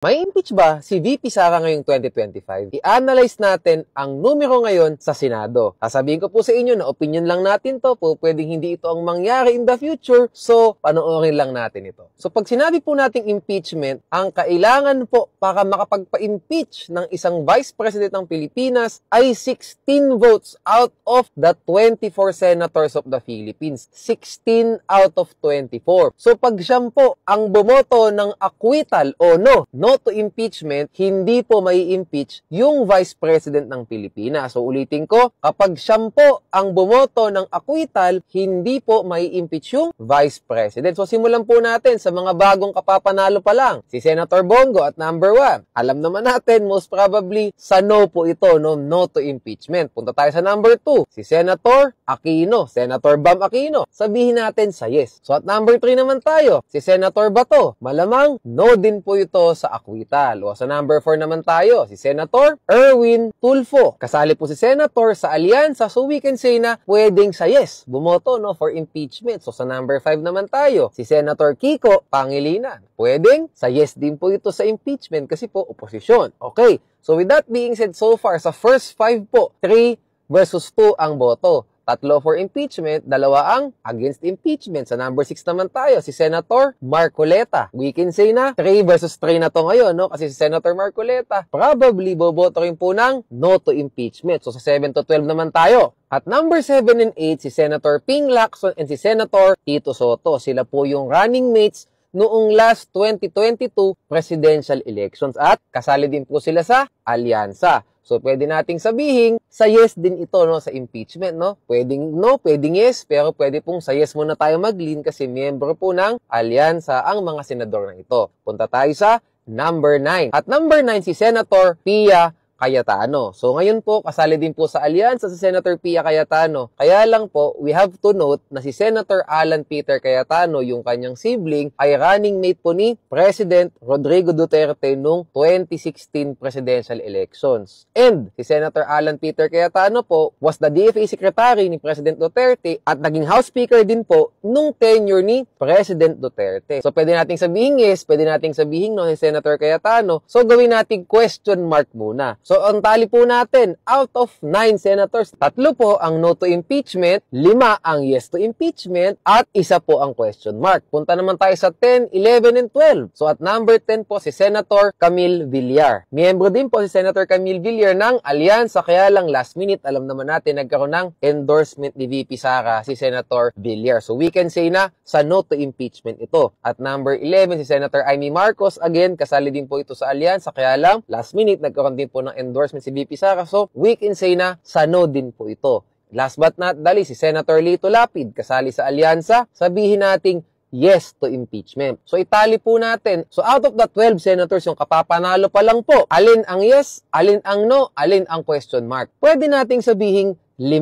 May impeach ba si VP Sara ngayong 2025? I-analyze natin ang numero ngayon sa Senado. Sasabihin ko po sa inyo na opinion lang natin to po, pwedeng hindi ito ang mangyari in the future, so panoorin lang natin ito. So pag sinabi po nating impeachment, ang kailangan po para makapagpa-impeach ng isang Vice President ng Pilipinas ay 16 votes out of the 24 senators of the Philippines. 16 out of 24. So pag siyam po ang bumoto ng acquittal o no to impeachment, hindi po mai-impeach yung Vice President ng Pilipinas. So ulitin ko, kapag siyam po ang bumoto ng acquittal, hindi po mai-impeach yung Vice President. So simulan po natin sa mga bagong kapapanalo pa lang. Si Senator Bongo at number 1. Alam naman natin, most probably, sa no po ito, no to impeachment. Punta tayo sa number 2. Si Senator Aquino, Senator Bam Aquino. Sabihin natin sa yes. So at number 3 naman tayo, si Senator Bato. Malamang no din po ito sa acquittal. O sa number 4 naman tayo, si Senator Erwin Tulfo. Kasali po si Senator sa alyansa, so we can say na pwedeng sa yes, bumoto no for impeachment. So sa number 5 naman tayo, si Senator Kiko Pangilinan. Pwedeng sa yes din po ito sa impeachment kasi po oposisyon. Okay, so with that being said, so far sa first 5 po, 3 versus 2 ang boto. 3 for impeachment, 2 ang against impeachment. Sa number 6 naman tayo, si Senator Marcoleta. We can say na 3 versus 3 na to ngayon, no? Kasi si Senator Marcoleta probably boboto rin po ng no to impeachment. So sa 7 to 12 naman tayo. At number 7 and 8, si Senator Ping Lacson and si Senator Tito Soto. Sila po yung running mates noong last 2022 presidential elections at kasali din po sila sa alyansa. So, pwede nating sabihin, sa yes din ito, no, sa impeachment, no? Pwedeng no, pwedeng yes, pero pwede pong sa yes muna tayo mag-lean kasi miyembro po ng alyansa ang mga senador na ito. Punta tayo sa number 9. At number 9, si Senator Pia Cayetano. So ngayon po, kasali din po sa alyansa si Senator Pia Cayetano. Kaya lang po, we have to note na si Senator Alan Peter Cayetano, yung kanyang sibling, ay running mate po ni President Rodrigo Duterte noong 2016 presidential elections. And si Senator Alan Peter Cayetano po was the DFA Secretary ni President Duterte at naging House Speaker din po nung tenure ni President Duterte. So pwede nating sabihin yes, pwede nating sabihin no si Senator Cayetano. So gawin nating question mark muna. So, ang tali po natin, out of 9 senators, 3 po ang no to impeachment, 5 ang yes to impeachment, at 1 po ang question mark. Punta naman tayo sa 10, 11, and 12. So, at number 10 po si Senator Camille Villar. Miyembro din po si Senator Camille Villar ng alyansa, kaya lang last minute, alam naman natin, nagkaroon ng endorsement ni VP Sara, si Senator Villar. So, we can say na sa no to impeachment ito. At number 11, si Senator Amy Marcos, again, kasali din po ito sa alyansa, kaya lang last minute, nagkaroon din po ng endorsement si VP Sara. So, we can say na sa no din po ito. Last but not the least, si Senator Lito Lapid, kasali sa alyansa, sabihin nating yes to impeachment. So, itali po natin. So, out of the 12 senators, yung kapapanalo pa lang po, alin ang yes, alin ang no, alin ang question mark. Pwede nating sabihin 5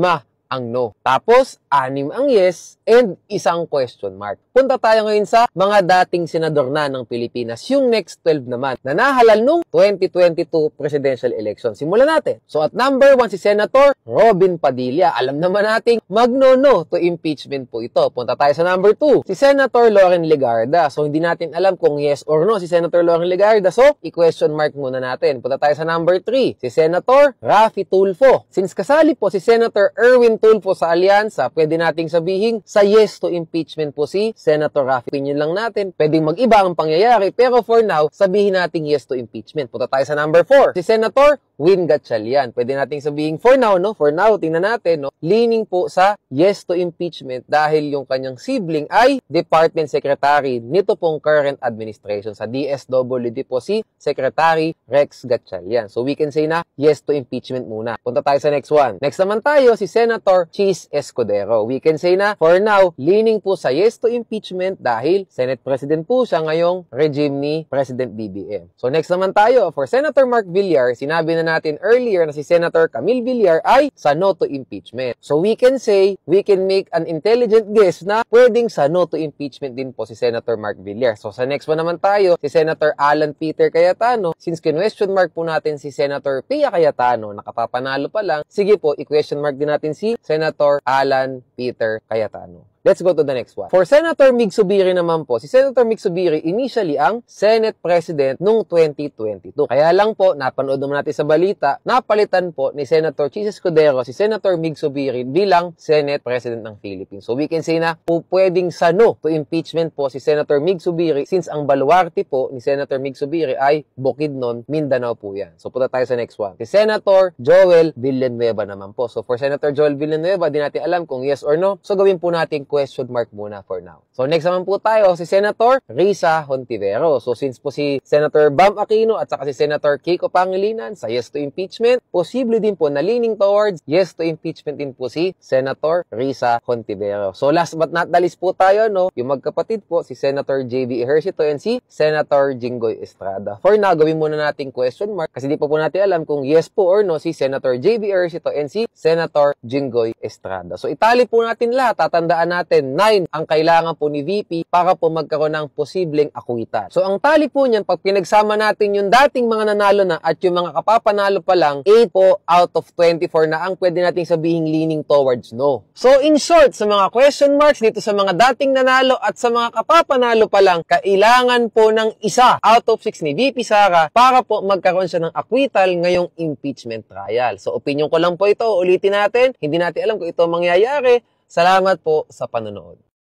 ang no. Tapos, 6 ang yes, and 1 question mark. Punta tayo ngayon sa mga dating senador na ng Pilipinas, yung next 12 naman, na nahalal nung 2022 presidential election. Simulan natin. So, at number 1, si Senator Robin Padilla. Alam naman nating magno-no to impeachment po ito. Punta tayo sa number 2, si Senator Loren Legarda. So, hindi natin alam kung yes or no si Senator Loren Legarda. So, i-question mark muna natin. Punta tayo sa number 3, si Senator Raffy Tulfo. Since kasali po si Senator Erwin Tulfo sa alyansa, pwede nating sabihin sa yes to impeachment po si Senator Raffy. Opinion lang natin, pwedeng mag-iba ang pangyayari, pero for now, sabihin nating yes to impeachment. Punta tayo sa number 4, si Senator Win Gatchalian. Pwede nating sabihin for now, no? For now, tingnan natin, no? Leaning po sa yes to impeachment dahil yung kanyang sibling ay Department Secretary nito pong current administration. Sa DSWD po si Secretary Rex Gatchalian. So we can say na yes to impeachment muna. Punta tayo sa next one. Next naman tayo, si Senator Chis Escudero. We can say na for now, leaning po sa yes to impeachment dahil Senate President po siya ngayong regime ni President BBM. So next naman tayo, for Senator Mark Villar, sinabi na natin earlier na si Senator Camille Villar ay sa no to impeachment. So we can say, we can make an intelligent guess na pwedeng sa no to impeachment din po si Senator Mark Villar. So sa next one naman tayo, si Senator Alan Peter Cayetano. Since question mark po natin si Senator Pia Cayetano, nakapapanalo pa lang, sige po, i-question mark din natin si Senator Alan Peter Cayetano. Let's go to the next one. For Senator Mig Zubiri naman po, si Senator Mig Zubiri initially ang Senate President noong 2022. Kaya lang po, napanood naman natin sa balita, napalitan po ni Senator Chis Escudero si Senator Mig Zubiri bilang Senate President ng Philippines. So we can say na po pwedeng sano to impeachment po si Senator Mig Zubiri since ang baluarte po ni Senator Mig Zubiri ay Bukidnon, Mindanao po yan. So punta tayo sa next one. Si Senator Joel Villanueva naman po. So for Senator Joel Villanueva, di natin alam kung yes or no. So gawin po natin question mark muna for now. So next naman po tayo, si Senator Risa Hontivero. So since po si Senator Bam Aquino at saka si Senator Kiko Pangilinan sa yes to impeachment, posible din po na leaning towards yes to impeachment din po si Senator Risa Hontivero. So last but not the least po tayo, no, yung magkapatid po, si Senator J.B. Ejercito and si Senator Jinggoy Estrada. For now, gawin muna nating question mark kasi di pa po natin alam kung yes po or no si Senator J.B. Ejercito and si Senator Jinggoy Estrada. So itali po natin lahat, tatandaan natin 9 ang kailangan po ni VP para po magkaroon ng posibleng akwitan. So ang tali po niyan, pag pinagsama natin yung dating mga nanalo na at yung mga kapapanalo pa lang, 8 po out of 24 na ang pwede nating sabihing leaning towards no. So in short, sa mga question marks dito sa mga dating nanalo at sa mga kapapanalo pa lang, kailangan po ng isa out of 6 ni VP Sara para po magkaroon siya ng acquittal ngayong impeachment trial. So opinion ko lang po ito, ulitin natin, hindi natin alam kung ito mangyayari. Salamat po sa panonood.